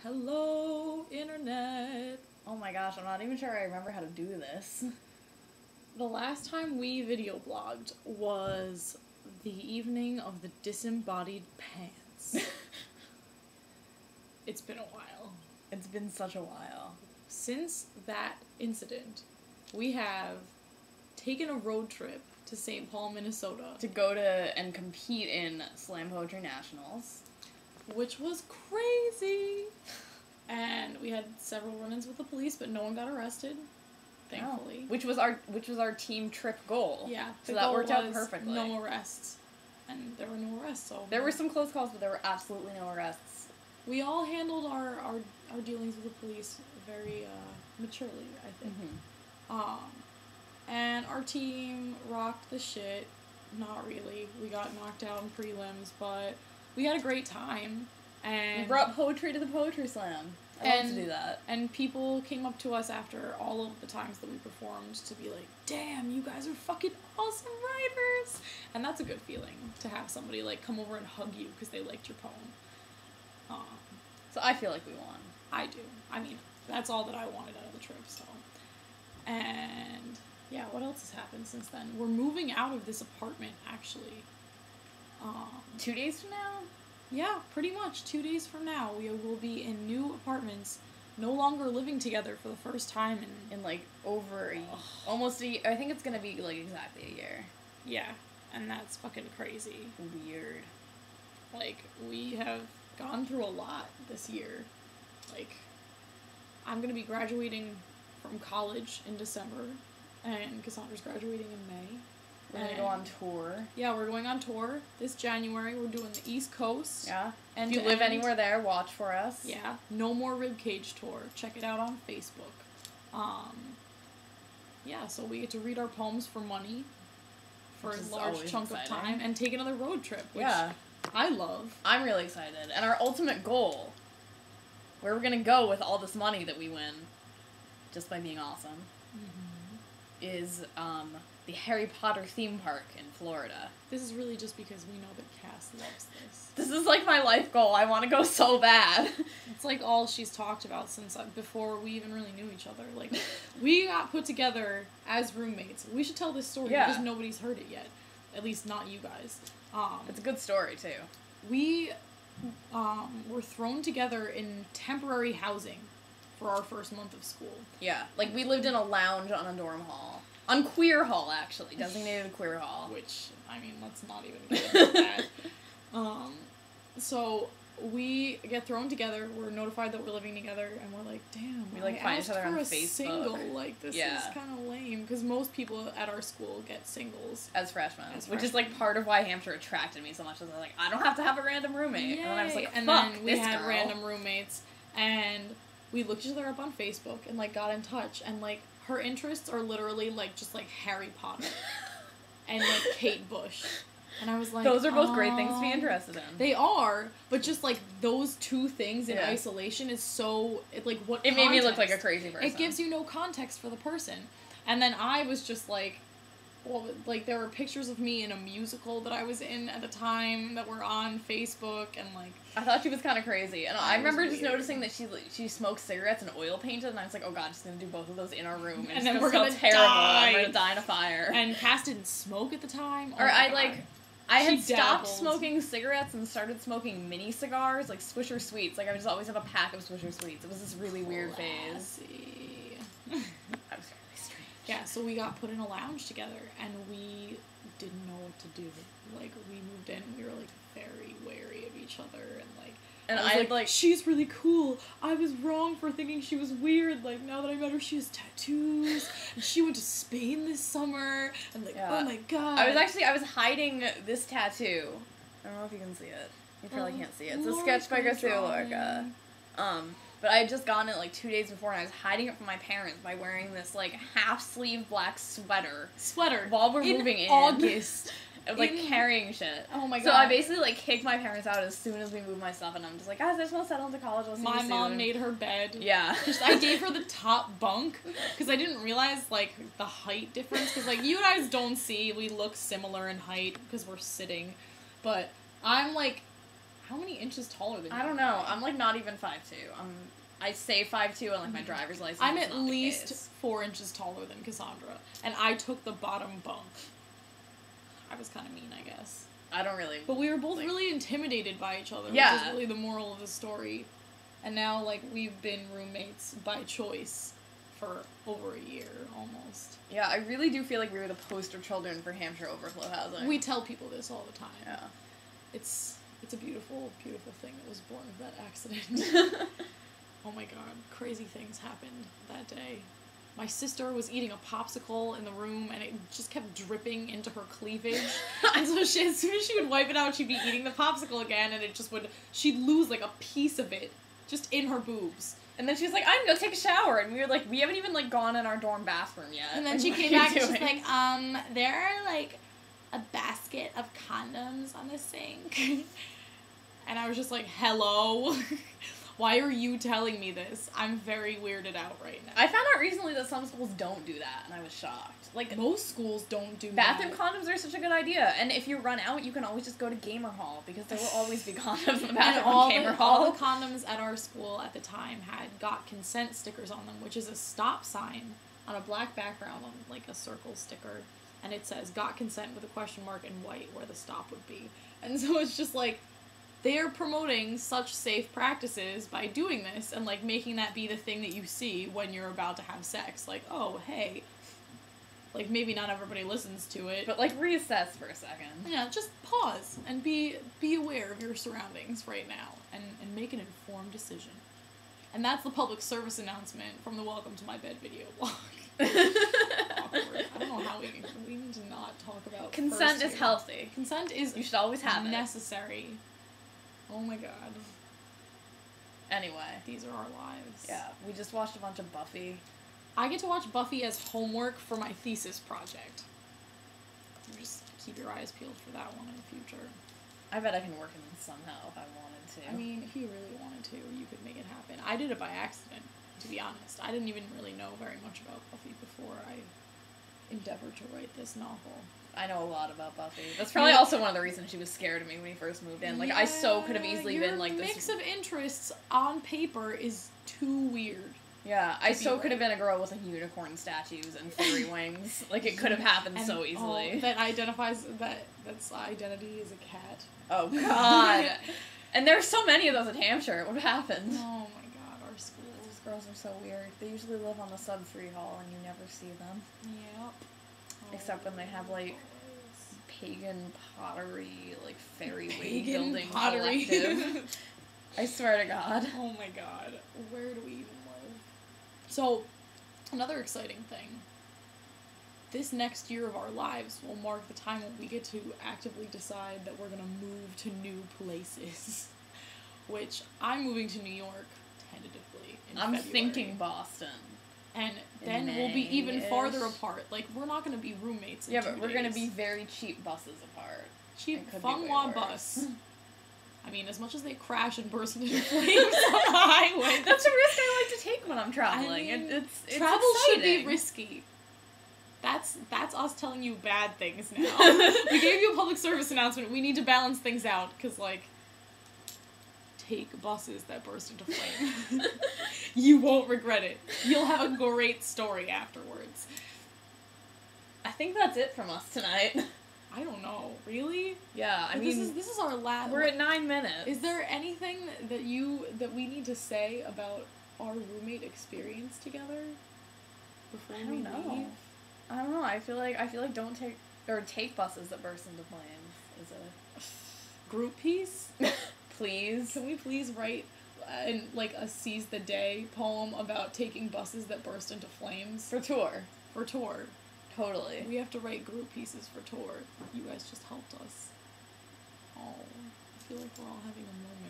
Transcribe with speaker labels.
Speaker 1: Hello, internet.
Speaker 2: Oh my gosh, I'm not even sure I remember how to do this.
Speaker 1: The last time we video blogged was the evening of the disembodied pants. It's been a while.
Speaker 2: It's been such a while.
Speaker 1: Since that incident, we have taken a road trip to St. Paul, Minnesota.
Speaker 2: To go to and compete in Slam Poetry Nationals.
Speaker 1: Which was crazy. And we had several run-ins with the police, but no one got arrested, thankfully.
Speaker 2: Oh. Which was our team trip goal.
Speaker 1: Yeah.
Speaker 2: So that worked out perfectly.
Speaker 1: No arrests. And there were no arrests, so...
Speaker 2: There were some close calls, but there were absolutely no arrests.
Speaker 1: We all handled our dealings with the police very maturely, I think.
Speaker 2: Mm-hmm.
Speaker 1: And our team rocked the shit. Not really. We got knocked out in prelims, but we had a great time. And
Speaker 2: we brought poetry to the Poetry Slam. I love to do that. And
Speaker 1: people came up to us after all of the times that we performed to be like, damn, you guys are fucking awesome writers! And that's a good feeling, to have somebody, like, come over and hug you because they liked your poem.
Speaker 2: So I feel like we won.
Speaker 1: I do. I mean, that's all that I wanted out of the trip, so. And, yeah, what else has happened since then? We're moving out of this apartment, actually.
Speaker 2: 2 days from now?
Speaker 1: Yeah, pretty much. 2 days from now, we will be in new apartments, no longer living together for the first time
Speaker 2: in like, over almost a year. I think it's gonna be, like, exactly a year.
Speaker 1: Yeah, and that's fucking crazy.
Speaker 2: Weird.
Speaker 1: Like, we have gone through a lot this year. Like, I'm gonna be graduating from college in December, and Cassandra's graduating in May.
Speaker 2: We're gonna go on tour.
Speaker 1: Yeah, we're going on tour this January. We're doing the East Coast.
Speaker 2: Yeah. If you live anywhere there, watch for us.
Speaker 1: Yeah. No More Ribcage Tour. Check it out on Facebook. Yeah, so we get to read our poems for money for a large chunk of time and take another road trip, which I love.
Speaker 2: I'm really excited. And our ultimate goal, where we're gonna go with all this money that we win, just by being awesome, is, the Harry Potter theme park in Florida.
Speaker 1: This is really just because we know that Cass loves this.
Speaker 2: This is like my life goal. I want to go so bad.
Speaker 1: It's like all she's talked about since before we even really knew each other. Like, we got put together as roommates. We should tell this story because nobody's heard it yet. At least not you guys.
Speaker 2: It's a good story, too.
Speaker 1: We were thrown together in temporary housing for our first month of school.
Speaker 2: Yeah. Like, we lived in a lounge on a dorm hall. On Queer Hall, actually. Designated Queer Hall.
Speaker 1: Which, I mean, let's not even get into that. So, we get thrown together, we're notified that we're living together, and we're like, damn,
Speaker 2: we, like, find each other on Facebook.
Speaker 1: Single. Like, this is kind of lame, because most people at our school get singles.
Speaker 2: As freshmen. Which is, like, part of why Hampshire attracted me so much. I was like, I don't have to have a random roommate.
Speaker 1: Yay.
Speaker 2: And then I was like,
Speaker 1: and
Speaker 2: fuck
Speaker 1: then we had random roommates, and we looked each other up on Facebook, and, like, got in touch, and, like, her interests are literally, like, just, like, Harry Potter and, like, Kate Bush. And I was like,
Speaker 2: those are both great things to be interested in.
Speaker 1: They are, but just, like, those two things in isolation is so, what
Speaker 2: It
Speaker 1: context?
Speaker 2: made me look like a crazy person.
Speaker 1: It gives you no context for the person. And then I was just, like, well, like, there were pictures of me in a musical that I was in at the time that were on Facebook, and, like...
Speaker 2: I thought she was kind of crazy. And I remember just noticing that she smoked cigarettes and oil painted, and I was like, oh god, she's gonna do both of those in our room.
Speaker 1: And then we're gonna die.
Speaker 2: I'm gonna die in a fire.
Speaker 1: And Cass didn't smoke at the time.
Speaker 2: Or I had stopped smoking cigarettes and started smoking mini cigars, like Swisher Sweets. Like, I would just always have a pack of Swisher Sweets. It was this really weird phase. I was very strange.
Speaker 1: Yeah, so we got put in a lounge together, and we didn't know what to do. Like, we moved in, and we were, like, very wary of each other, and, like...
Speaker 2: And I was like,
Speaker 1: she's really cool. I was wrong for thinking she was weird. Like, now that I met her, she has tattoos. And she went to Spain this summer. And, like, oh my god.
Speaker 2: I was hiding this tattoo. I don't know if you can see it. You probably can't see it. It's a sketch by Garcia Lorca. But I had just gotten it, like, 2 days before, and I was hiding it from my parents by wearing this, like, half-sleeve black sweater. While we're moving in.
Speaker 1: August.
Speaker 2: Like, carrying shit.
Speaker 1: Oh my god.
Speaker 2: So I basically, like, kicked my parents out as soon as we moved my stuff, and I'm just like, guys, I just want to settle into college. I'll see you soon.
Speaker 1: My mom made her bed.
Speaker 2: Yeah.
Speaker 1: I gave her the top bunk, because I didn't realize, like, the height difference, because, like, you guys don't see, we look similar in height, because we're sitting, but I'm, like, How many inches taller than you?
Speaker 2: I don't know. I'm, like, not even 5'2". I say 5'2", and, like, my driver's license
Speaker 1: I'm
Speaker 2: is
Speaker 1: at
Speaker 2: not the
Speaker 1: least
Speaker 2: case.
Speaker 1: 4 inches taller than Cassandra. And I took the bottom bunk. I was kind of mean, I guess.
Speaker 2: I don't really...
Speaker 1: But we were both really intimidated by each other,
Speaker 2: Yeah.
Speaker 1: which is really the moral of the story. And now, like, we've been roommates by choice for over a year, almost.
Speaker 2: Yeah, I really do feel like we were the poster children for Hampshire overflow housing.
Speaker 1: We tell people this all the time.
Speaker 2: Yeah.
Speaker 1: It's a beautiful, beautiful thing that was born of that accident. Oh my god, crazy things happened that day. My sister was eating a popsicle in the room, and it just kept dripping into her cleavage. And so as soon as she would wipe it out, she'd be eating the popsicle again, and she'd lose, like, a piece of it just in her boobs.
Speaker 2: And then she was like, I'm gonna take a shower. And we were like, we haven't even, like, gone in our dorm bathroom yet.
Speaker 1: And then she came back and she's like, there are, like, a basket of condoms on the sink. And I was just like, hello? Why are you telling me this? I'm very weirded out right now.
Speaker 2: I found out recently that some schools don't do that, and I was shocked. Like,
Speaker 1: most schools don't do
Speaker 2: bathroom
Speaker 1: that.
Speaker 2: condoms are such a good idea. And if you run out, you can always just go to Gamer Hall, because there will always be condoms in the bathroom at Gamer Hall.
Speaker 1: All the condoms at our school at the time had got consent stickers on them, which is a stop sign on a black background on, like, a circle sticker. And it says, got consent with a question mark in white where the stop would be. And so it's just like, they're promoting such safe practices by doing this and, like, making that be the thing that you see when you're about to have sex. Like, oh, hey. Like, maybe not everybody listens to it.
Speaker 2: But, like, reassess for a second.
Speaker 1: Yeah, just pause and be aware of your surroundings right now and make an informed decision. And that's the public service announcement from the Welcome to My Bed video blog. Awkward. I don't know how we need to not talk about
Speaker 2: consent is healthy.
Speaker 1: Consent is
Speaker 2: you should always have
Speaker 1: necessary. Oh my god.
Speaker 2: Anyway.
Speaker 1: These are our lives.
Speaker 2: Yeah, we just watched a bunch of Buffy.
Speaker 1: I get to watch Buffy as homework for my thesis project. Just keep your eyes peeled for that one in the future.
Speaker 2: I bet I can work it somehow if I wanted to.
Speaker 1: I mean, if you really wanted to, you could make it happen. I did it by accident, to be honest. I didn't even really know very much about Buffy before I endeavored to write this novel.
Speaker 2: I know a lot about Buffy. That's probably also one of the reasons she was scared of me when we first moved in. Like, I so could have easily been like this.
Speaker 1: Your mix of interests on paper is too weird.
Speaker 2: Yeah, I so could have been a girl with, like, unicorn statues and furry wings. Like, it could have happened so easily.
Speaker 1: That identifies, that's identity is a cat.
Speaker 2: Oh, God. And there's so many of those at Hampshire. What happened?
Speaker 1: Oh, my God, our schools.
Speaker 2: These girls are so weird. They usually live on the sub-free hall, and you never see them.
Speaker 1: Yep.
Speaker 2: Except when they have, like, pagan pottery, like, fairy wig
Speaker 1: Pagan
Speaker 2: building
Speaker 1: pottery.
Speaker 2: collective. I swear to God.
Speaker 1: Oh my god. Where do we even live? So, another exciting thing. This next year of our lives will mark the time when we get to actively decide that we're gonna move to new places. Which, I'm moving to New York, tentatively, in February.
Speaker 2: thinking Boston.
Speaker 1: And then we'll be even farther apart. Like, we're not gonna be roommates in 2 days.
Speaker 2: But we're gonna be very cheap buses apart.
Speaker 1: Cheap Fungwa bus. I mean, as much as they crash and burst into flames on the highway.
Speaker 2: That's a risk I like to take when I'm traveling.
Speaker 1: I mean,
Speaker 2: it's
Speaker 1: travel
Speaker 2: exciting.
Speaker 1: should be risky. That's us telling you bad things now. We gave you a public service announcement. We need to balance things out, because, like, take buses that burst into flame. You won't regret it. You'll have a great story afterwards.
Speaker 2: I think that's it from us tonight.
Speaker 1: I don't know. Really?
Speaker 2: Yeah, I mean...
Speaker 1: This is our last...
Speaker 2: We're at 9 minutes.
Speaker 1: Is there anything that we need to say about our roommate experience together? Before
Speaker 2: I don't know. I don't know. I feel like don't take buses that burst into flames is a
Speaker 1: group piece.
Speaker 2: Please.
Speaker 1: Can we please write a seize the day poem about taking buses that burst into flames
Speaker 2: for tour?
Speaker 1: For tour.
Speaker 2: Totally.
Speaker 1: We have to write group pieces for tour. You guys just helped us. Oh, I feel like we're all having a moment.